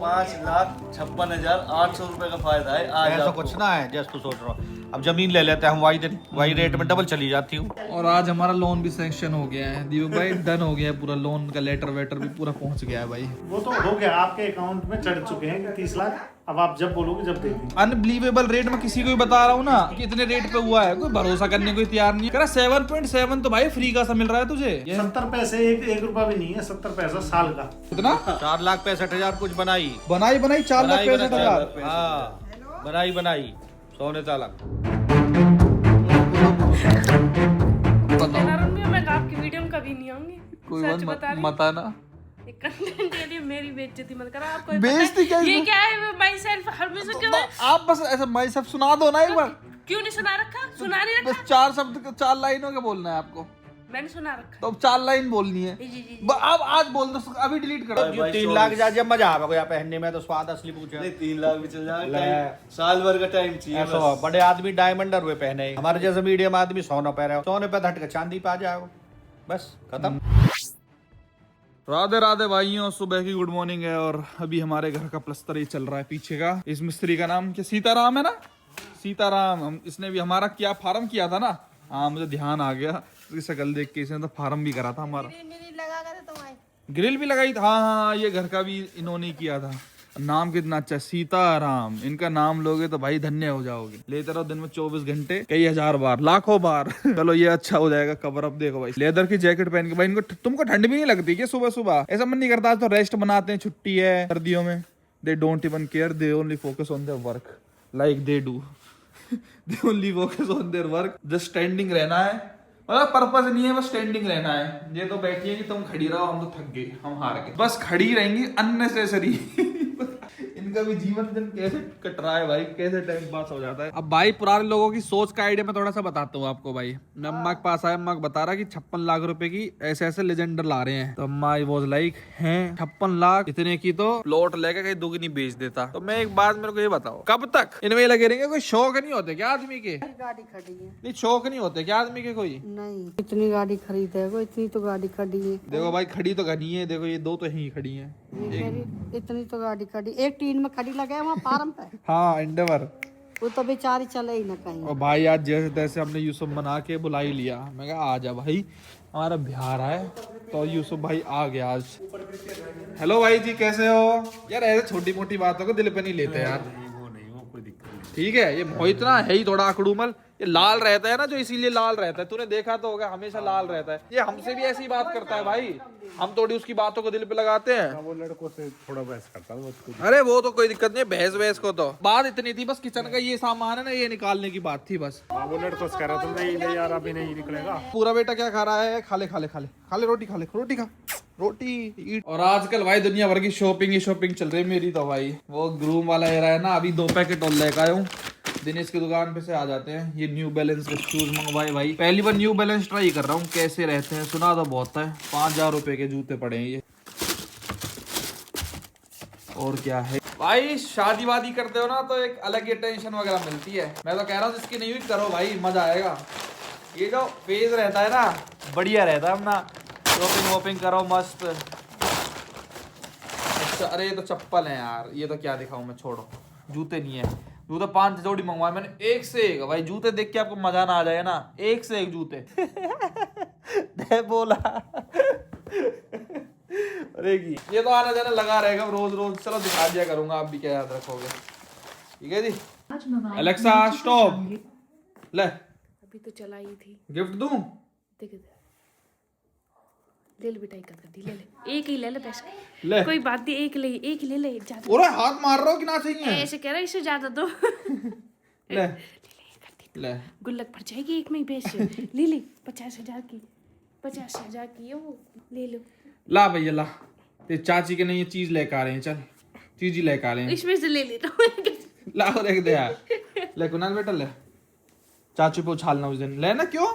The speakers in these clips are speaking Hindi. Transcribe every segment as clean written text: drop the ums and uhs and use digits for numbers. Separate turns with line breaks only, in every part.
5,56,800 रुपए का फायदा है आज।
ऐसा कुछ ना है जस्ट तो सोच रहा हूँ अब जमीन ले लेते हैं हम, वही रेट में डबल चली जाती हूँ।
और आज हमारा लोन भी सैंक्शन हो गया है दीपक भाई, डन हो गया है पूरा, लोन का लेटर वेटर भी पूरा पहुंच गया है भाई।
वो तो हो गया, आपके अकाउंट में चढ़ चुके हैं 30 लाख। अब आप जब बोलोगे जब दे देंगे।
अनबिलीवेबल रेट में किसी को भी बता रहा हूँ ना कि इतने रेट पे हुआ है, कोई भरोसा करने को तैयार नहीं है। कह रहा 7.7 तो भाई फ्री का सा मिल रहा है तुझे।
70 पैसे, एक रुपया भी नहीं है, 70 पैसा साल का।
कितना?
4,65,000 कुछ बनाई
4,65,000।
हाँ बनाई सोने ताला।
मैं आपकी वीडियो में कभी नहीं आऊंगी,
कोई
सच
बात
बता रही।
मत आना।
कंटेंट के लिए मेरी बेइज्जती मत करो। आपको
बेइज्जती क्या?
ये क्या है? माई सेल्फ हमेशा क्यों है?
आप बस ऐसा माई सब सुना दो ना एक बार।
क्यों नहीं सुना रखा? सुना नहीं रखा?
बस 4 शब्द 4 लाइनों के बोलना है आपको।
मैंने सुना रखा।
तो अब 4 लाइन बोलनी है।
जी।
अब आज बोल दो, अभी डिलीट करो।
जो 3 लाख जा जब मजा आवे कोई पहनने में तो स्वाद असली पूछे।
नहीं 3 लाख भी चल जाएगा, साल भर का टाइम चाहिए
ऐसा
बस।
बड़े आदमी डायमंडर हुए पहने, हमारे जैसे मीडियम आदमी सोना पहने, सोने पे हट के चांदी पे आ जाओ, बस खत्म।
राधे राधे भाइयों, सुबह की गुड मॉर्निंग है। और अभी हमारे घर का प्लस्तर ही चल रहा है पीछे का। इस मिस्त्री का नाम क्या, सीताराम है ना? सीताराम। इसने भी हमारा क्या फार्म किया था ना। हाँ मुझे ध्यान आ गया, इसकी शक्ल देख के इसने तो फार्म भी करा था हमारा। ग्रिल भी लगाई था। हाँ ये घर का भी इन्होंने किया था। नाम कितना अच्छा, सीताराम। इनका नाम लोगे तो भाई धन्य हो जाओगे। लेते रहो दिन में 24 घंटे, कई हजार बार, लाखों बार। चलो ये अच्छा हो जाएगा कवर। अब देखो भाई लेदर की जैकेट पहन के, भाई इनको तुमको ठंड भी नहीं लगती क्या सुबह सुबह? ऐसा मन नहीं करता आज तो रेस्ट बनाते हैं, छुट्टी है सर्दियों में। They don't even care, they only focus on their work like they do. They only focus on their work. Just standing रहना है, मतलब पर्पस नहीं है, बस स्टैंडिंग रहना है। ये तो बैठी है कि तुम खड़ी रहो, हम तो थक गए, हम हार गए, बस खड़ी रहेंगी अननेसेसरी। इनका भी जीवन जन कैसे कट रहा है भाई, कैसे टाइम पास हो जाता है। अब भाई पुराने लोगों की सोच का आइडिया मैं थोड़ा सा बताता हूँ आपको भाई। मैं अम्मा के पास आया, अम्मा बता रहा कि 56 लाख रुपए की ऐसे ऐसे लेजेंडर ला रहे हैं। तो अम्मा वाज लाइक हैं 56 लाख इतने की तो प्लॉट लेके कहीं दुगनी बेच देता। तो मैं एक बात मेरे को ये बताओ, कब तक इनमें लगे रहेंगे? कोई शौक नहीं होते क्या आदमी के?
गाड़ी खड़ी है।
नहीं शौक नहीं होते क्या आदमी के कोई?
नहीं इतनी गाड़ी खरीदेगा, इतनी तो गाड़ी खड़ी है।
देखो भाई खड़ी तो घनी है, देखो ये 2 तो यहीं खड़ी है।
इतनी तो गाड़ी खड़ी, एक टीन में खड़ी लगे वहाँ फार्म पे।
हाँ इंडेवर।
वो तो बेचारी चले ही ना कहीं।
और भाई आज जैसे तैसे हमने यूसुफ बना के बुला ही लिया। मैं कहा आ जा भाई, हमारा बिहार है। तो यूसुफ भाई आ गया आज। हेलो भाई जी कैसे हो? यार ऐसे छोटी मोटी बातों को दिल पे नहीं लेते यार। ठीक है ये मोहित ना है ही थोड़ा अकड़ूमल, ये लाल रहता है ना जो, इसीलिए लाल रहता है। तूने देखा तो होगा हमेशा लाल रहता है। ये हमसे भी ऐसी बात करता है भाई, हम थोड़ी उसकी बातों को दिल पे लगाते हैं।
वो लड़कों से थोड़ा बहस करता हूँ।
अरे वो तो कोई दिक्कत नहीं, बहस वहस को तो बात इतनी थी बस, किचन का ये सामान है ना ये निकालने की बात थी बस।
वो लड़कों से कह रहा था नहीं यार अभी नहीं निकलेगा।
पूरा बेटा क्या खा रहा है? खाले खाले खाले खाले रोटी, खाले रोटी खा, रोटी ईट। और आजकल भाई दुनिया भर की शॉपिंग ही शॉपिंग चल रही है मेरी तो भाई। वो ग्रूम वाला एरा है ना, अभी 2 पैकेट और लेकर आया हूँ। दिनेश की दुकान पे से आ जाते हैं। ये न्यू बैलेंस के शूज मंगवाए भाई, पहली बार न्यू बैलेंस ट्राई कर रहा हूँ कैसे रहते हैं। सुना तो बहुत है, 5,000 रुपए के जूते पड़े हैं ये। और क्या है भाई, शादी वादी करते हो ना तो एक अलग ही टेंशन वगैरह मिलती है। मैं तो कह रहा हूँ जिसकी नहीं हुई करो भाई, मजा आएगा। ये जो फेज रहता है ना बढ़िया रहता है अपना, शॉपिंग वॉपिंग करो मस्त। अच्छा अरे ये तो चप्पल है यार, ये तो क्या दिखाऊं मैं, छोड़ो। जूते नहीं है, जूते 5 जोड़ी मंगवाए मैंने, एक से एक भाई। जूते देख के आपको मजा ना आ जाए ना, एक से एक जूते। बोला अरे ये तो आना जाना लगा रहेगा रोज रोज। चलो दिखा दिया करूंगा, आप भी क्या याद रखोगे। ठीक है जी। Alexa stop. ले
अभी तो चलाई थी,
गिफ्ट दूं?
देख ले बेटा, एक कर दी, ले ले, एक ही ले ले पैसे।
ले
कोई बात नहीं, एक ले ले ज्यादा।
ओरे हाथ मार रहा हो कि ना चाहिए?
ऐसे कह रहा, इससे ज्यादा दो।
ले ले
गुल्लक भर जाएगी एक में ही पैसे। ले ले 50,000 की, 50,000 की है वो, ले लो।
ला भैया ला, ते चाची के नहीं ये चीज लेकर आ रहे हैं। चल चीज ही लेकर आ रहे हैं,
इसमें से ले लेता हूँ।
ला देख दे यार। ले कुणाल बेटा ले, चाचू पे उछालना उस दिन। लेना क्यों,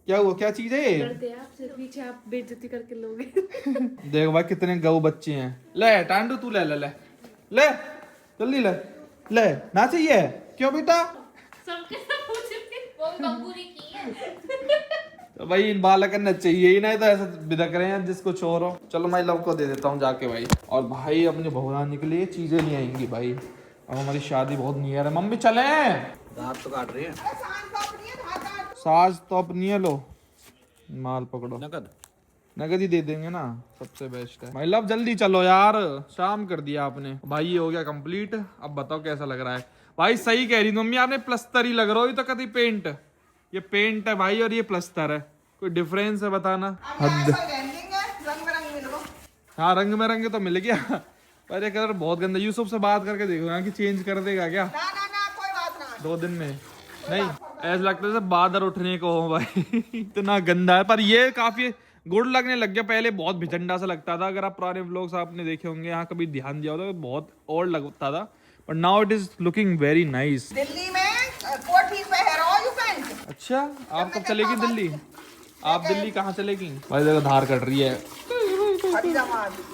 क्या हुआ, क्या चीज है ये?
करते हैं आपसे पीछे, आप बेइज्जती करके लोगे।
देख भाई कितने गऊ बच्चे हैं। ले टांडू तू ले ले ले ले जल्दी ले ले। ना चाहिए क्यों बेटा?
सबके सब पूछेंगे, वो बबूरी की है।
तो भाई इन बालक करना चाहिए ही नहीं तो ऐसा बिदक रहे हैं जिसको चोर हो। चलो मैं लव को दे देता हूँ जाके भाई। और भाई अपने भगवान के लिए चीजें नहीं आएंगी भाई, अब हमारी शादी बहुत नियर है। मम्मी चले,
दांत तो काट रही है।
साज तो अपनी है, लो माल पकड़ो।
नकद
नगद ही दे देंगे ना, सबसे बेस्ट है। भाई लव जल्दी चलो यार, शाम कर दिया आपने। भाई ये हो गया कंप्लीट, अब बताओ कैसा लग रहा है। भाई सही कह रही मम्मी, आपने प्लस्तर ही लग रहा हो, ये तो कभी पेंट। ये पेंट है भाई और ये प्लस्तर है, कोई डिफरेंस है बताना। हद। हाँ रंग में रंग तो मिल गया, पर ये कलर बहुत गंदा। यूसुफ से बात करके देखो यहाँ की चेंज कर देगा क्या?
कोई बात ना।
2 दिन में नहीं, ऐसा लगता है जैसे बादल उठने को हो भाई। इतना गंदा है, पर ये काफी गुड लगने लग गया। पहले बहुत भिचंडा सा लगता था, अगर आप पुराने व्लॉग्स आपने देखे होंगे, यहाँ कभी ध्यान दिया होता तो बहुत और लगता था, but now it is looking very nice.
Delhi में कोठी पे है रो यू पेंट।
अच्छा आप कब चलेगी दिल्ली? आप दिल्ली कहाँ चलेगी? भाई देखो धार कट रही है।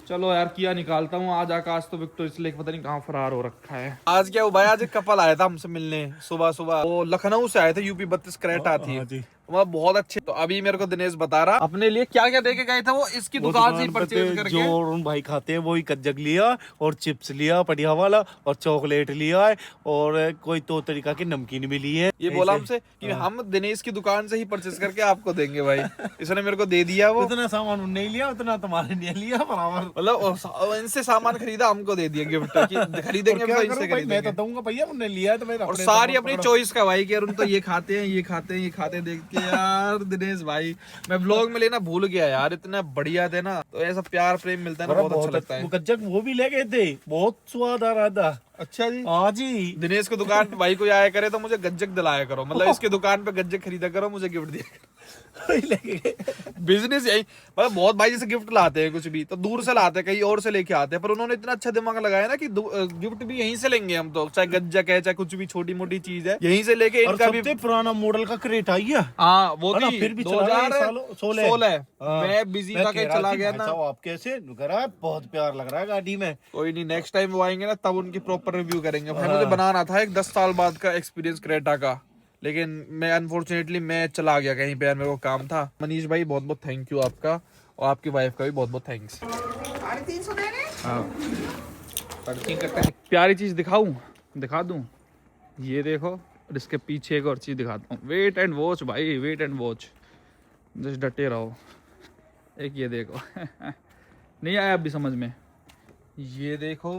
चलो यार किया निकालता हूँ आज। आकाश तो विक्टोरिया लेक पता नहीं कहाँ फरार हो रखा है। आज क्या हुआ भाई, आज एक कपल आया था हमसे मिलने सुबह सुबह। वो लखनऊ से आए थे, यूपी 32 क्रेटा थी, वह बहुत अच्छे। तो अभी मेरे को दिनेश बता रहा अपने लिए क्या क्या देके गए थे वो, इसकी दुकान से ही परचेज करके।
जो अरुण भाई खाते हैं वो ही कज्जक लिया और चिप्स लिया बढ़िया वाला और चॉकलेट लिया है और कोई तो तरीका की नमकीन भी ली है।
ये बोला हमसे कि हम दिनेश की दुकान से ही परचेज करके आपको देंगे भाई। इसने मेरे को दे दिया वो।
उतना सामान उन्हें नहीं लिया, उतना तुम्हारे नहीं लिया बराबर।
मतलब इनसे सामान खरीदा, हमको दे दिया गिफ्ट कि खरीदेंगे तो इनसे
मैं
खरीदेंगे।
तो दूंगा भैया, उन्हें लिया है तो मैं
और सारी अपनी चॉइस का भाई कि यार उन तो ये खाते हैं ये खाते हैं ये खाते हैं, देख के यार दिनेश भाई मैं व्लॉग में लेना भूल गया यार, इतना बढ़िया थे ना। तो ऐसा प्यार प्रेम मिलता है ना, बहुत अच्छा लगता है।
वो कज्जक वो भी ले गए थे, बहुत स्वाद आ रहा था।
अच्छा जी।
हाँ जी।
दिनेश को दुकान पे भाई कोई आया करे तो मुझे गज्जक दिलाया करो, मतलब इसकी दुकान पे गज्जक खरीदा करो, मुझे गिफ्ट दिया करो। बिजनेस यही, मतलब बहुत भाई जैसे गिफ्ट लाते हैं कुछ भी तो दूर से लाते हैं, कहीं और से लेके आते हैं, पर उन्होंने इतना अच्छा दिमाग लगाया ना कि गिफ्ट भी यहीं से लेंगे हम तो, चाहे गज्जक है चाहे कुछ भी छोटी मोटी चीज है यहीं से लेके। इनका भी
पुराना मॉडल का क्रेट आई है।
हाँ वो
है ना,
थी
फिर भी
2016। मैं बिजी था कहीं चला गया ना।
आप कैसे करा, बहुत प्यार लग रहा है गाड़ी में।
कोई नहीं, नेक्स्ट टाइम वो आएंगे ना तब उनकी प्रॉपर रिव्यू करेंगे। भाई मुझे बनाना था एक 10 साल बाद का एक्सपीरियंस क्रेटा का, लेकिन मैं अनफॉर्चुनेटली मैं चला गया कहीं पे यार, मेरे को काम था। मनीष भाई बहुत बहुत थैंक यू आपका, और आपकी वाइफ का भी बहुत बहुत थैंक्स।
350 देने।
हाँ प्यारी चीज दिखाऊं, दिखा दूं, ये देखो। और इसके पीछे एक और चीज दिखाता हूँ, वेट एंड वॉच भाई, वेट एंड वॉच, जस्ट डटे रहो। एक ये देखो नहीं आया अभी समझ में, ये देखो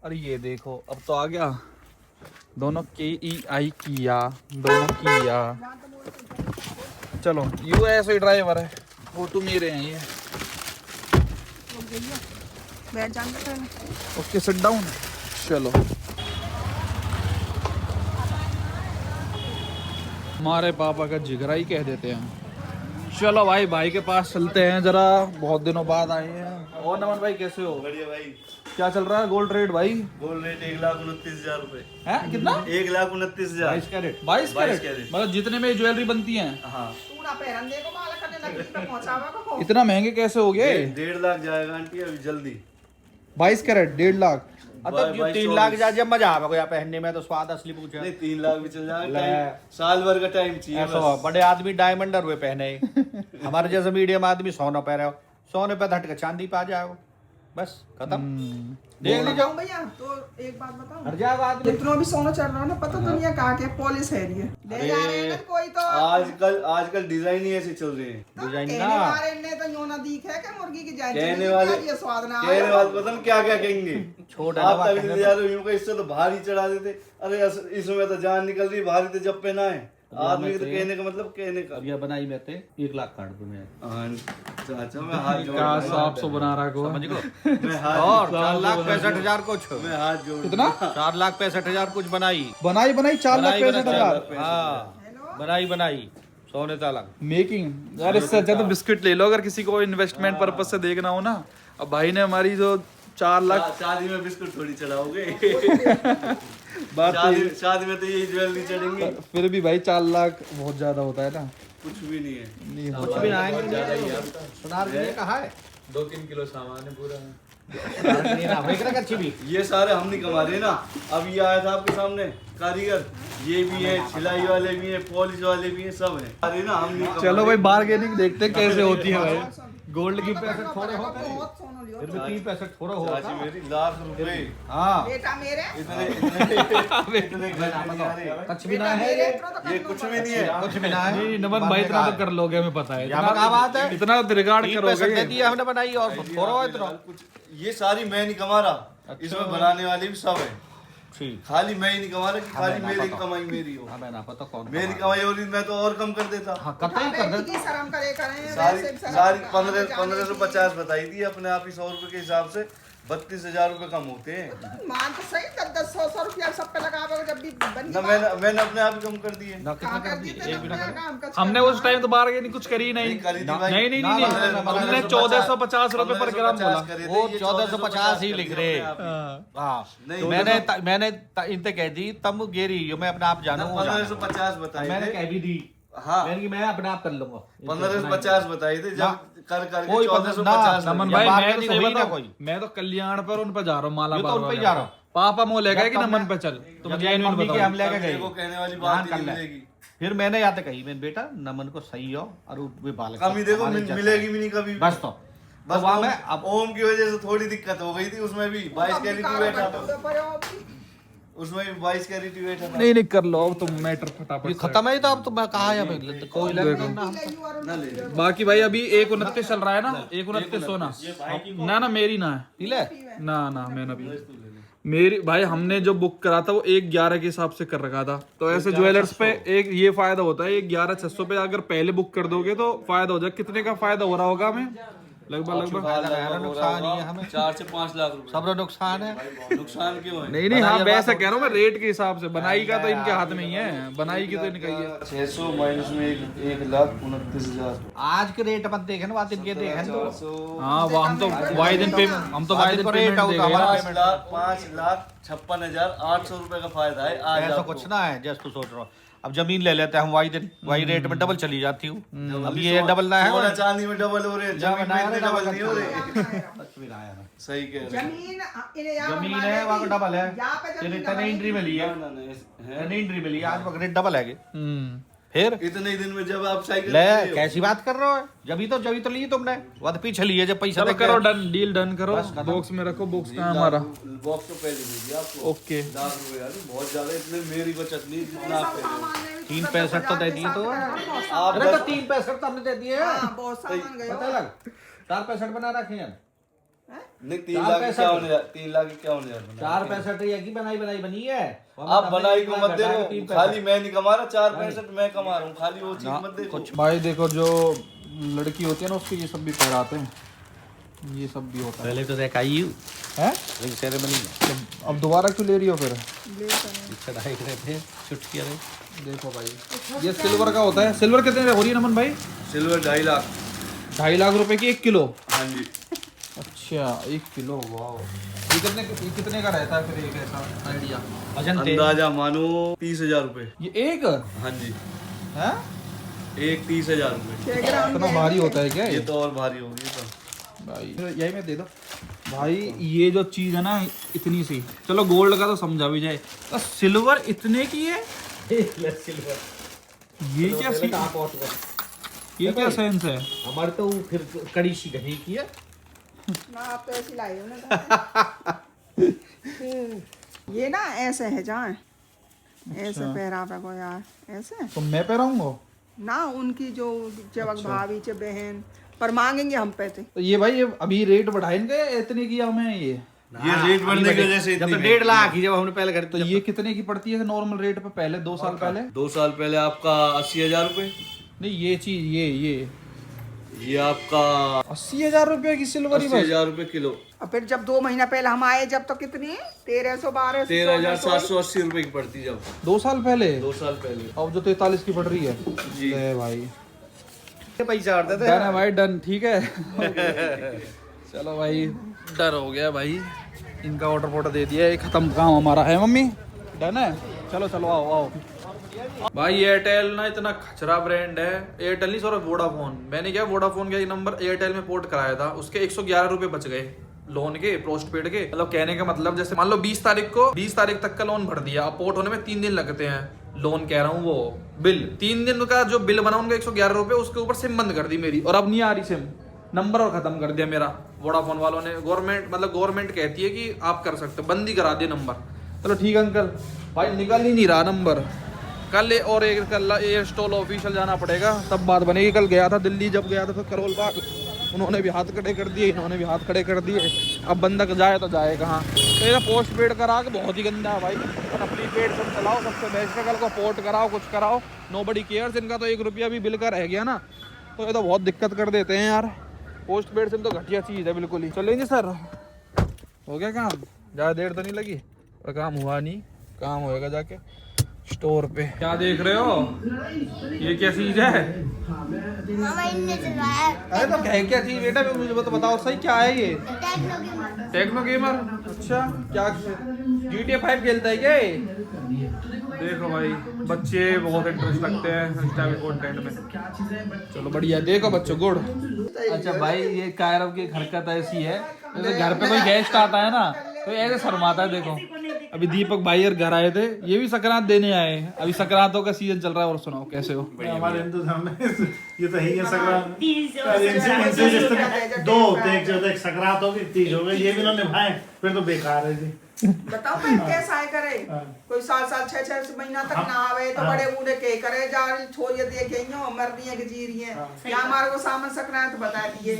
और ये देखो, अब तो आ गया। दोनों KEI किया, दोनों किया। चलो यूएस ड्राइवर है, फोटो मेरे हैं ये।
बैठ जाना।
Okay sit down. चलो हमारे पापा का जिगरा ही कह देते हैं। चलो भाई, भाई के पास चलते हैं जरा, बहुत दिनों बाद आए हैं। और नमन भाई कैसे हो?
बढ़िया भाई।
क्या चल रहा है गोल्ड रेट भाई?
गोल्ड रेट 1,29,000 रुपए
है कितना?
1,29,000।
22 कैरेट। 22 कैरेट मतलब जितने में ज्वेलरी बनती है।
हाँ
पूरा पहरन देखो माला करने लगी पे पहुंचावा को।
इतना महंगे कैसे हो गए?
1.5 लाख जाएगा आंटी अभी जल्दी।
22 कैरेट 1.5 लाख।
अब तो 3 लाख जा, जब मजा आवेगा यार पहनने में तो स्वाद असली पूछे।
नहीं 3 लाख भी चल जाएगा,
ले।
साल भर का टाइम चाहिए
ऐसा
बस।
बड़े आदमी डायमंड रुए पहने, हमारे जैसे मीडियम आदमी सोना पहने, सोने पे हट के चांदी पे आ जाओ, बस खत्म। देख लीजिए
भैया तो एक बात बताऊं,
हट जाएगा आदमी।
जितना भी सोना चल रहा है ना, पता दुनिया कहाँ के पॉलिश है ये ले जा रहे हैं ना कोई तो।
आजकल डिजाइन ही ऐसे चल रहे हैं।
डिजाइन
कहने
ना
वाले ने तो यूं ना दिख है कि मुर्गी की जान
कहने वाले
ये स्वाद ना
कहने
आए।
वाले पता नहीं क्या क्या कहेंगे।
छोड़
आप तक ले जा रहे हो, यूं का इससे तो भारी चढ़ा देते। अरे इसमें तो जान निकल रही, भारी तो जब पे ना है आदमी के। तो कहने का मतलब कहने का।
अब ये बनाई में थे 1 लाख काट दूं मैं।
चाचा मैं हाथ जोड़
क्या साफ सो बना रहा को?
समझ गो।
मैं हाथ
और 4,65,000 कुछ,
मैं हाथ जोड़
कितना?
4,65,000 कुछ बनाई।
बनाई 4,65,000।
हाँ बनाई सोने ताला
मेकिंग। यार इससे अच्छा तो बिस्किट ले लो अगर किसी को इन्वेस्टमेंट पर्पज से देखना हो ना। अब भाई ने हमारी जो 4 लाख,
शादी में बिस्कुट थोड़ी चढ़ाओगे। शादी में तो यही ज्वेलरी चढ़ेंगे।
फिर भी भाई 4 लाख बहुत ज्यादा होता है ना।
कुछ भी नहीं है।
नहीं
कुछ भी आएंगे। सुनार के लिए कहा है
2-3 किलो सामान है पूरा।
अच्छी भी
ये सारे हम नहीं कमा रहे ना। अब ये आया था आपके सामने कारीगर, ये भी है, छिलाई वाले भी हैं, पॉलिश वाले भी हैं, सब हैं। अरे ना हम नहीं कमा
चलो
रहे।
भाई बार्गेनिंग देखते हैं कैसे होती है भाई। गोल्ड की
पैसे थोड़े होते हैं,
बहुत सोना लियो
फिर भी 3 पैसे थोड़ा होगा।
चाची मेरी लाख रुपए
हाँ
बेटा मेरे
इतने इतने इतने घर में नहीं आ रहे।
कुछ भी ना
बेटा
है
मेरे
ये,
इतना तो
ये
करना
कुछ भी
पड़ेगा।
नहीं है।
कुछ भी ना है।
नहीं नमन भाई इतना तो कर लोगे, हमें पता है।
यहाँ पर क्या बात है?
इतना रिगार्ड
3 पैसे दे
करोगे।
दिया हमने बनाई और थोड़ा हो इतना।
कुछ ये सारी मैं नहीं कमा रहा, इसमें बनाने वाले भी सब है।
ठीक
खाली मैं ही नहीं कमा रहा कि खाली
ना
मेरी
पता।
कमाई मेरी हो।
हमें ना पता कौन
मेरी
कमा
कमाई हो रही मैं तो और कम कर देता।
हाँ कतई कर
बेटी
दे।
की शर्म करे करें
सारी
वैसे भी शर्म
सारी
का
1550 बताई थी अपने आप ही 100 रुपए के हिसाब से 32,000 रुपए कम होते हैं
मान तो सही 10-100 रुपया सब पे लगावे जब भी बन
ना। मैंने अपने आप ही कम कर दिए।
ना कितना कर दी एक भी ना कर दी।
हमने उस टाइम तो बार्गेनिंग कुछ करी नहीं।
नहीं करी थी भाई।
नहीं नहीं
ना,
नहीं
ना, ना, ना,
हमने
ना,
1450 रुपए पर ग्राम बोला।
वो 1450 ही लिख रहे। हाँ
नहीं,
मैंने इनसे कह दी तब गेरी यो मैं अपने आप जानू
1550 बताए
मैंने
थे।
कह भी दी।
हाँ
मैंने कि मैं अपने आप कर लूंगा
1550 बताए थे।
ना,
जब कर करके
कोई
1450
नमन
या
भाई
बात
मैं
नहीं
तो सही
हुई ना
बताऊं,
कोई।
मैं तो कल्याण पर उन पर जा रहा हूँ, माला
ये तो
बार
उन पे
वाले
जा रहा हूँ।
पापा मोह लेगा कि
जब
नमन
हमने-
पे चल तुम
जब
जेन्युइन
मम्मी के
बताओ।
हम लेके गए
को कहने वाली
ध्यान
बात
कर
ही
ले।
नहीं मिलेगी।
फिर मैंने याद कही मैंने बेटा नमन को सही हो और वे बालक
कमी देखो मिलेगी भी नहीं कभी।
बस तो
बस
वहाँ
ओम,
में अब
ओम की वजह से थोड़ी दिक्कत हो गई थी। उसमें भी 22 कैरेट ही बैठा था। उसमें भी 22 कैरेट ही बैठा था।
नहीं नहीं कर लो अब तुम मैटर फटाफट
ये
से।
खत्म है तो अब तो मैं कहा है कोई
ना ले लो।
बाकी भाई अभी 129 चल रहा है ना, 129 सोना ना मेरी ना है
पी ले
ना ना मैं ना भी मेरी भाई हमने जो बुक करा था वो 1/11 के हिसाब से कर रखा था। तो ऐसे ज्वेलर्स पे एक ये फायदा होता है 11,600 पे अगर पहले बुक कर दोगे तो फायदा हो जाए। कितने का फायदा हो रहा होगा हमें? लगभग
नुकसान ही है हमें
4 से 5 लाख रुपए।
सब नुकसान है
नुकसान क्यों है?
नहीं नहीं हाँ वैसे कह रहा हूँ मैं रेट के हिसाब से। बनाई का तो इनके हाथ में ही है, बनाई की तो इनका ही है।
600 माइनस में 1,29,000।
आज के रेट मत देखे ना बात इनके देखे तो
400
हाँ वो हम तो वाई दिन पे हम तो वाई दिन
रेट
पेमेंट
होगा
देंगे ना।
हमारा।
5,56,800 रुपए का फायदा है आज
ऐसा
आपको।
कुछ ना है जस्ट तू सोच रहा हूँ। अब जमीन ले लेते हैं हम वही रेट में डबल चली जाती हूँ। अब ये डबल ना है
सोना चांदी में डबल हो रहे हैं, जमीन में इतने डबल नहीं हो रहे। सही कह रहे हैं।
जमीन है वहाँ का डबल है
यहाँ पे जमीन
टन एंट्री में ली है
ना, ना, है।
टन एंट्री में ली है आज रेट डबल है फिर
इतने ही दिन में जब आप साइकिल
ले
ले लो।
कैसी बात कर रहे हो जभी तो ली तुमने वो तो पीछे लिए जब पैसा
चलो
दे के-
करो डन, डील डन करो।
बस खत्म।
बॉक्स में रखो, बॉक्स कहाँ हमारा?
बॉक्स तो पहले दे दिया आपको।
ओके
लाख रुपए यार बहुत ज्यादा। इतने मेरी बचत नहीं जितना आप कह रहे हो।
365 तो दे दिए तो
आप
अरे तो
दस-
365 तो हमने दे दिए
बहुत सामान गए
पता लग 465 बना रखे हैं
नहीं 3 लाख की क्या होने जा 3 लाख की क्या होने जा रहा है?
465 की बनाई बनी है
आप बनाई को मत देखो। खाली मैं नहीं कमा रहा, 465 मैं कमा रहा हूँ। खाली वो चीज मत देखो।
भाई देखो जो लड़की होती है ना उसके ये सब भी पहराते हैं, ये सब भी होता है।
पहले तो देखा ही
हैं?
रिंग सेरेमनी में
अब दोबारा क्यों ले रही हो फिर?
चढ़ाई करे थे छुटकी रहे
देखो भाई ये सिल्वर का होता है। सिल्वर कितने हो रही है नमन भाई?
सिल्वर 2.5 लाख।
2.5 लाख रुपए की 1 किलो?
हाँ जी।
अच्छा 1 किलो, वाह। ये कितने का रहता है फिर एक ऐसा आइडिया?
अंदाजा मानो 30,000 रुपए।
ये एक
हाँ जी
है?
एक 30,000 रुपए।
इतना भारी होता है क्या
ये
ये?
तो और भारी होगी तो।
भाई यही मैं दे दो भाई। ये जो चीज है ना इतनी सी, चलो गोल्ड का तो समझा भी जाए, तो सिल्वर इतने की है? ये क्या ये क्या सेंस है?
हमारे तो फिर कड़ी सी घनी की है
ना आप तो ऐसी लाई हो ना। ये ना ऐसे है जहाँ ऐसे पहरावा को यार ऐसे
तो मैं पहराऊंगा?
ना उनकी जो जब भाभी चे बहन पर मांगेंगे हम पैसे।
तो ये भाई ये अभी रेट बढ़ाएंगे इतने की हमें ये?
ये रेट बढ़ने की वजह से
जब तो
इतनी
1.5 लाख ही जब हमने पहले खरीद
तो ये कितने की पड़ती है नॉर्मल रेट पे पहले 2 साल पहले?
2 साल पहले आपका 80,000 रुपए।
नहीं ये चीज ये
आपका
80,000 रुपए की सिल्वर ही बस?
80,000 रुपए किलो।
और फिर जब 2 महीना पहले हम आए जब तो कितनी 1300
13,780 रुपए की पड़ती जब
2 साल पहले?
2 साल पहले।
अब जो 43 की पड़ रही है
जी।
ले भाई
पैसा आते थे
डन है भाई, डन ठीक है। चलो भाई डन हो गया भाई, इनका ऑर्डर फोटो दे दिया, ये खत्म काम हमारा है। मम्मी डन है? चलो चलो आओ आओ भाई। एयरटेल ना इतना खचरा ब्रांड है। एयरटेल नहीं सॉरी वोडाफोन। मैंने क्या वोडाफोन का एक नंबर एयरटेल में पोर्ट कराया था, उसके 111 रुपए बच गए। लोन के पोस्ट पेड के। मतलब कहने का मतलब जैसे मान लो 20 तारीख तक का लोन भर दिया, अब पोर्ट होने में 3 दिन लगते हैं। लोन कह रहा हूँ वो बिल 3 दिन का जो बिल बना उनका 111 रुपए, उसके ऊपर सिम बंद कर दी मेरी, और अब नहीं आ रही सिम, नंबर और खत्म कर दिया मेरा वोडाफोन वालों ने। गवर्नमेंट कहती है कि आप कर सकते हो, बंद ही करा दिया नंबर। चलो ठीक है अंकल, भाई निकल ही नहीं रहा नंबर। कल और एक कल एयरस्टॉल ऑफिशियल जाना पड़ेगा, तब बात बनेगी। कल गया था दिल्ली, जब गया था तो करोल बाग, उन्होंने भी हाथ खड़े कर दिए, इन्होंने भी हाथ खड़े कर दिए। अब बंदा जाए तो जाए कहाँ। तो ये पोस्ट पेड करा के बहुत ही गंदा है भाई। अपना प्रीपेड सब चलाओ, सबसे बेस्ट है। कल को पोर्ट कराओ, कुछ कराओ, नोबडी केयर्स। इनका तो 1 रुपया भी बिल का रह गया ना, तो ये तो बहुत दिक्कत कर देते हैं यार। पोस्ट पेड सिम तो घटिया चीज़ है बिल्कुल ही। चलेंगे सर, हो गया काम? ज़्यादा देर तो नहीं लगी, और काम हुआ नहीं, काम होएगा जाके स्टोर पे। क्या देख रहे हो? ये क्या चीज है? अरे तो क्या चीज बेटा, मुझे तो बताओ सही, क्या है ये? Techno gamer. अच्छा, क्या GTA 5 खेलता है क्या? देखो भाई, बच्चे बहुत इंटरेस्ट लगते हैं इस टाइप के कंटेंट में। चलो बढ़िया, देखो बच्चों, गुड। अच्छा भाई, ये कायरव की हरकत ऐसी है, जैसे घर पे कोई गेस्ट आता है ना तो ऐसे शर्माता है। देखो अभी दीपक भाई और घर आए थे, ये भी संक्रांत देने आए। अभी संक्रांतों का सीजन चल रहा है। और सुनाओ कैसे हो?
हमारे हिंदू धर्म में ये तो है संक्रांत। दो होते हैं, एक संक्रांत हो गई, तीज हो गई, ये भी ना निभाए फिर तो बेकार है जी।
बताओ भाई कैसा है करे? कोई साल 6 महीना तक ना आवे तो बड़े बूढ़े के करे जा छोरिया देखे मर रही है, जी रही है। या हमारे को सामन संक्रांत बता दिए,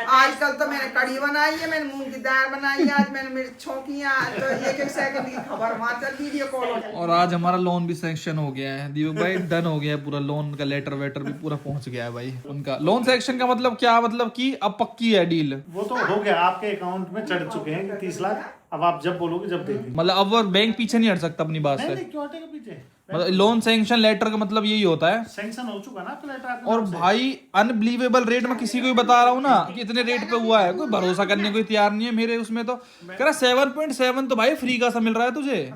आजकल तो मैंने कड़ी बनाई है, मैंने मूंग की दाल बनाई है, आज मैंने मिर्च छोंकी है, तो 1 सेकंड की खबर वहां चल वीडियो कॉल।
और आज हमारा लोन भी सैंक्शन हो गया है दीपक भाई, डन हो गया है पूरा। लोन का लेटर वेटर भी पूरा पहुंच गया है भाई उनका। लोन सैंक्शन का मतलब क्या? मतलब कि अब पक्की है डील।
वो तो हो गया, आपके अकाउंट में चढ़ चुके हैं 30 लाख। अब आप जब बोलोगे जब दे देंगे।
मतलब अब वो बैंक पीछे नहीं हट सकता अपनी बात से।
क्यों हटेगा पीछे?
मतलब लोन सैंक्शन लेटर का मतलब यही होता है।
सैंक्शन हो चुका ना आपका लेटर आपके
और
नाम से।
भाई अनबिलीवेबल रेट में किसी को भी बता रहा हूँ ना कि इतने रेट पे हुआ है, कोई भरोसा करने को तैयार नहीं है मेरे उसमें। तो कह रहा 7.7 तो भाई फ्री का सा मिल रहा है तुझे।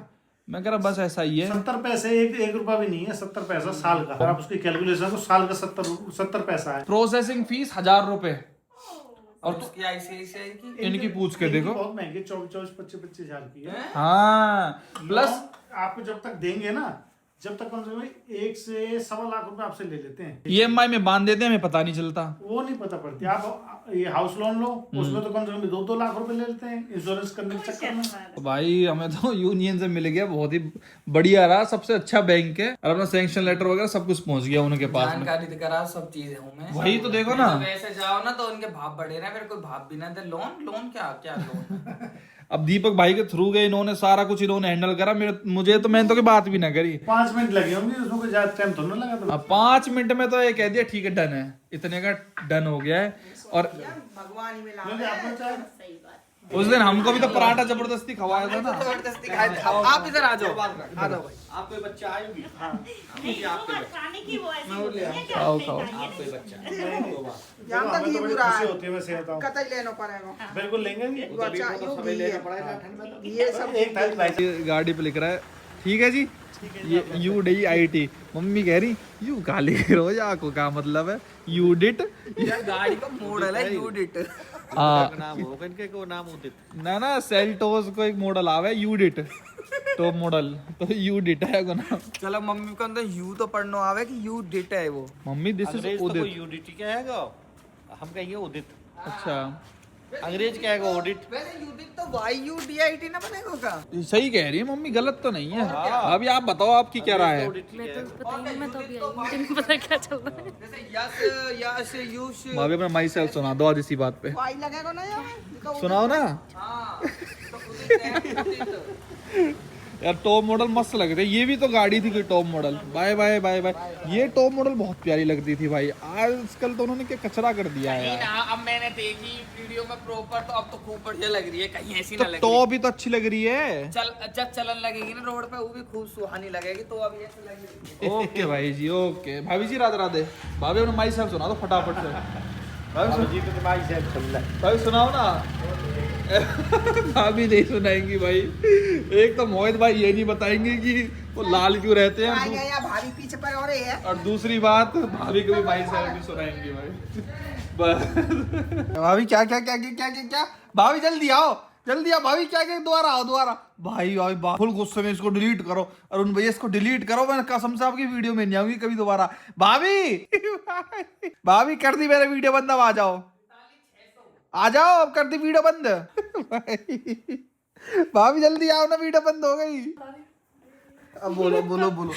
मैं कह रहा बस ऐसा ही है।
70 पैसे, एक रुपया भी नहीं है, 70 पैसा साल का। आप उसकी कैलकुलेशन को, साल का 70 पैसा है।
प्रोसेसिंग फीस 1000 रुपए। और
उसकी ICICI की
इनकी पूछ के देखो,
बहुत महंगी, 24-25 हजार की है।
हाँ प्लस
आपको जब तक देंगे ना, जब तक कम से कम 1 से 1.25 लाख रुपए आपसे ले लेते हैं।
EMI में बांध देते हैं, हमें पता नहीं चलता।
वो नहीं पता पड़ती। आप ये हाउस लोन लो, उसमें तो कम से कम 2-2 लाख रुपए ले लेते हैं इंश्योरेंस करने के चक्कर में।
तो भाई हमें तो यूनियन से मिल गया, बहुत ही बढ़िया रहा, सबसे अच्छा बैंक है। और अपना सैंक्शन लेटर वगैरह सब कुछ पहुंच गया उनके पास में।
जानकारी देकर सब चीजें हूँ मैं।
वही तो देखो ना,
वैसे जाओ ना तो उनके भाव बढ़े ना, फिर कोई भाव भी ना दे। लोन क्या लोन।
अब दीपक भाई के थ्रू गए, इन्होंने सारा कुछ इन्होंने हैंडल करा। मुझे तो मैंने तो कोई बात भी ना करी।
5 मिनट लगे होंगे, उसमें कोई ज्यादा टाइम तो नहीं लगा। तो
अब 5 मिनट में तो ये कह दिया ठीक है डन है, इतने का डन हो गया है। और
भगवान ही मिला
आपने चाहे
उस दिन हमको भी तो पराठा जबरदस्ती खवाया था ना।
जबरदस्ती खाए थे। आप इधर आ जाओ, आ जाओ भाई।
आप कोई बच्चा आएगी?
खाओ खाओ।
जान तक ये बुरा
खुशी
है,
होती है, मैं सही बताऊं।
कतई लेना पड़ेगा।
बिल्कुल लेंगे।
वो अच्छा यूं भी है। ये सब
एक टाइम लाइसेंस
ये गाड़ी पे लिख रहा है ठीक है जी, ये UDIT। मम्मी कह रही यू गाली रोज आपको क्या मतलब है यूडिट?
गाड़ी का मॉडल है यूडिट।
नाम होगा इनके को, नाम उदित
ना सेल्टोस को एक मॉडल आवे यूडिट, टॉप मॉडल, तो यूडिट है को नाम।
चलो मम्मी को अंदर यू तो पढ़नो आवे कि यूडिट है वो।
मम्मी दिस इज
अंग्रेज तो कोई
उदित।
यूडिट क्या है, हम कहेंगे उदित।
अच्छा
अंग्रेज क्या है ऑडिट।
वैसे यूडिट तो YUDIT ना बनेगा का।
सही कह रही है मम्मी, गलत तो नहीं है। अभी आप बताओ आपकी क्या राय है?
मैं तो बताइए, मैं तो अभी आई हूँ, मुझे नहीं पता क्या चल रहा है।
जैसे यस यूश।
भाभी अपना माई सेल्फ सुना दो आज इसी बात पे।
वाई लगेगा ना यार,
सुनाओ ना
हाँ तो उदित।
यार, टॉप मॉडल मस्त लग रहे। ये भी तो गाड़ी थी कोई top model. Bye bye bye bye. ये टॉप मॉडल बहुत प्यारी लगती थी भाई, आजकल तो उन्होंने क्या कचरा कर दिया है यार।
अब मैंने देखी वीडियो में प्रॉपर, तो अब तो खूब बढ़िया लग रही है, कहीं ऐसी ना
तो
लगे।
टॉप भी तो अच्छी लग रही है।
जब चलन लगेगी ना रोड पे, वो भी खूब सुहानी लगेगी। तो अभी ऐसे लगेगी।
ओके भाई जी, ओके भाभी जी, राधे राधे। भाभी अपने माई साहब सुना दो फटाफट से। भाभी सुनाओ ना। भाभी नहीं सुनाएंगी भाई। एक तो मोहित भाई ये नहीं बताएंगे कि वो लाल क्यों रहते
आ
हैं,
गया या भाभी पीछे पर और है।
और दूसरी बात भाभी को भी भाई साहब भी सुनाएंगे भाई। भाभी क्या क्या क्या क्या क्या क्या क्या, भाभी जल्दी आओ जल्दी आओ भाभी, क्या क्या, दोबारा आओ दोबारा। भाई भाई फुल गुस्से में, इसको डिलीट करो, अरुण भैया इसको डिलीट करो, मैं कसम से आपकी वीडियो में नहीं आऊंगी कभी दोबारा। भाभी भाभी कर दी मेरे वीडियो बंद, अब आ जाओ आ जाओ, अब कर दी वीडियो बंद। भाभी जल्दी आओ ना, वीडियो बंद हो गई। अब बोलो बोलो बोलो,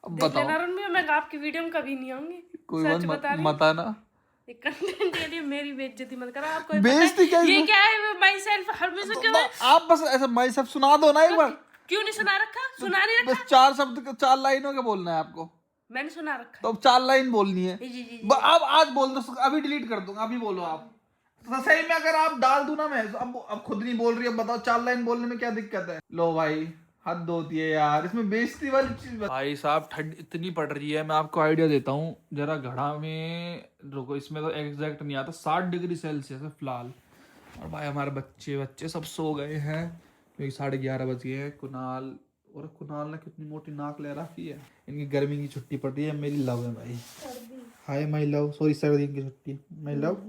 अब बताओ।
मैं आपकी वीडियो में कभी नहीं आऊंगी,
कोई
सच
बात
बता रही
मत आना।
कंटेंट के लिए मेरी बेइज्जती मत करो। आपको
बेइज्जती क्या,
ये क्या है? माई सेल्फ हमेशा क्यों है?
आप बस ऐसा माई सब सुना दो ना एक बार।
क्यों नहीं सुना रखा? सुना नहीं रखा?
बस 4 शब्द 4 लाइनों के बोलना है आपको,
मैंने सुना रखा।
तो अब 4 लाइन बोलनी है।
जी, जी, जी।
अब आज बोल दो, अभी डिलीट कर दूंगा, अभी बोलो आप। तो सही में अगर आप डाल दूं ना मैं, अब खुद नहीं बोल रही, अब बताओ 4 लाइन बोलने में क्या दिक्कत है? लो भाई हद होती है यार, इसमें बेइज्जती वाली चीज। भाई साहब ठंड इतनी पड़ रही है, मैं आपको आइडिया देता हूँ जरा। घड़ा में रुको, इसमें तो एग्जैक्ट नहीं आता, 60 डिग्री सेल्सियस है फिलहाल। और भाई हमारे बच्चे सब सो गए हैं, क्योंकि 11:30 बज गए हैं। कुणाल ने कितनी मोटी नाक ले रखी है। इनकी गर्मी की छुट्टी पड़ रही है, मेरी लव है भाई। हाय माई लव, सॉरी सर्दी की छुट्टी, my love,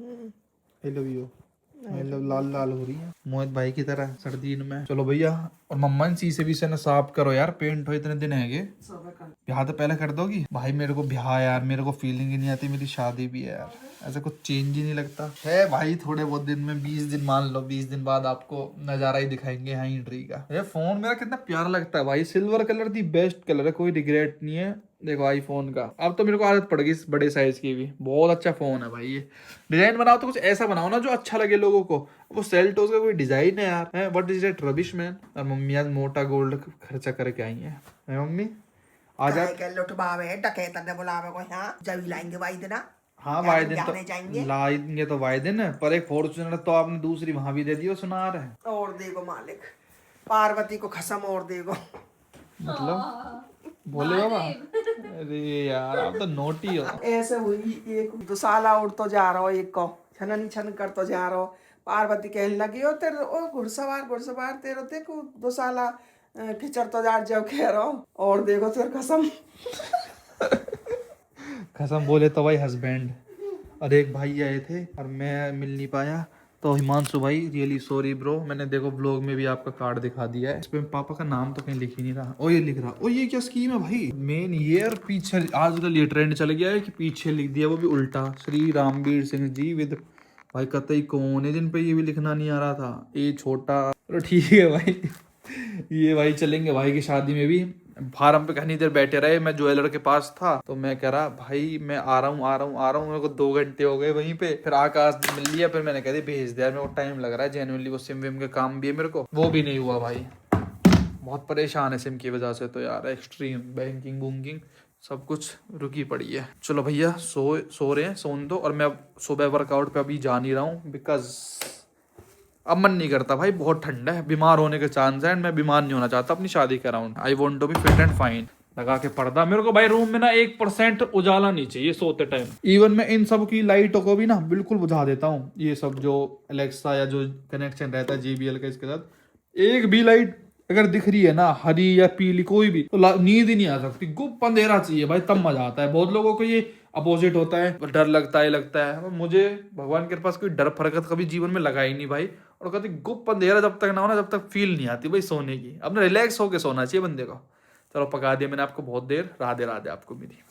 I love you. मतलब लाल लाल हो रही है मोहित भाई की तरह सर्दी में। चलो भैया, और मम्मा शीशे भी से ना साफ करो यार, पेंट हो इतने दिन है। ब्याह तो पहले कर दोगी भाई? मेरे को ब्याह यार, मेरे को फीलिंग ही नहीं आती, मेरी शादी भी है यार, ऐसा कुछ चेंज ही नहीं लगता है भाई। थोड़े बहुत दिन में 20 दिन मान लो, 20 दिन बाद आपको नजारा ही दिखाएंगे यहाँ एंट्री का। ये फोन मेरा कितना प्यारा लगता है भाई, silver colour the best colour है, कोई रिग्रेट नहीं है। देखो आईफोन का, अब तो मेरे को आदत पड़ गई इस बड़े साइज की भी, बहुत अच्छा फोन है भाई। ये डिजाइन बनाओ तो कुछ ऐसा बनाओ ना जो अच्छा लगे लोगों को। वो सेल्टोस का कोई डिजाइन है यार, है what is that rubbish man. और मम्मी आज मोटा गोल्ड खर्चा करके आई है मम्मी। आज आप
लुटवावे डकैत ने बुलावे को, हां जब लाएंगे भाई देना।
हाँ वाई दिन तो लाएंगे, तो वाई दिन, पर एक फॉर्च्यूनर तो आपने दूसरी वहां भी दे दी, वो सुना रहे।
और देखो मालिक, पार्वती को खसम और देखो,
मतलब बोले बाबा। अरे यार आप तो नोटी हो।
ऐसे हुई एक दुसाला उड़ तो जा रहा हो, एक को छनन छन कर तो जा रहा हो। पार्वती कहने लगी हो तेरे ओ घुड़सवार तेरे देखो दुसाला खिचर तो जा जाओ कह रहा हो, और देखो तेरे कसम।
कसम बोले तो भाई हस्बैंड। और एक भाई आए थे और मैं मिल नहीं पाया, तो हिमांशु भाई रियली सॉरी ब्रो। मैंने देखो ब्लॉग में भी आपका कार्ड दिखा दिया है, इस पे पापा का नाम तो कहीं लिख ही नहीं रहा। ओ ये लिख रहा, ओ ये क्या स्कीम है भाई। मेन ये और पीछे आजकल ये ट्रेंड चल गया है कि पीछे लिख दिया, वो भी उल्टा, श्री रामवीर सिंह जी विद भाई। कतई कौन है जिन पे ये भी लिखना नहीं आ रहा था, ये छोटा। तो ठीक है भाई, ये भाई चलेंगे भाई की शादी में भी। फार्म पे कहीं देर बैठे रहे, मैं ज्वेलर के पास था, तो मैं कह रहा भाई मैं आ रहा हूँ। मेरे को 2 घंटे हो गए वहीं पे। फिर आकाश मिल लिया, फिर मैंने कह दिया भेज दिया, मेरे को टाइम लग रहा है जेन्युइनली, वो सिम विम के काम भी है मेरे को, वो भी नहीं हुआ भाई। बहुत परेशान है सिम की वजह से तो यार, एक्सट्रीम बैंकिंग वूंकिंग सब कुछ रुकी पड़ी है। चलो भैया सो रहे हैं, सोन दो। और मैं अब सुबह वर्कआउट पे अभी जा नहीं रहा हूँ, बिकॉज अब मन नहीं करता भाई, बहुत ठंडा है, बीमार होने के चांस है, एंड मैं बीमार नहीं होना चाहता अपनी शादी के around. I want to be fit and fine. लगा के पर्दा, मेरे को भाई रूम में ना 1% उजाला नहीं चाहिए सोते टाइम। इवन मैं इन सब की लाइटों को भी ना बिल्कुल बुझा देता हूँ, ये सब जो एलेक्सा या जो कनेक्शन रहता है JBL का, इसके साथ एक भी लाइट अगर दिख रही है ना, हरी या पीली कोई भी, तो नींद ही नहीं आ सकती। गुप्त अंधेरा चाहिए भाई, तब मजा आता है। बहुत लोगों को ये अपोजिट होता है, डर लगता है। मुझे भगवान के पास कोई डर फरकत कभी जीवन में लगा ही नहीं भाई। और कहते गुप्त अंधेरा जब तक ना हो ना, जब तक फील नहीं आती भाई सोने की। अपने रिलैक्स होके सोना चाहिए बंदे को। चलो पका दिया मैंने आपको बहुत देर, राधे राधे आपको मेरी।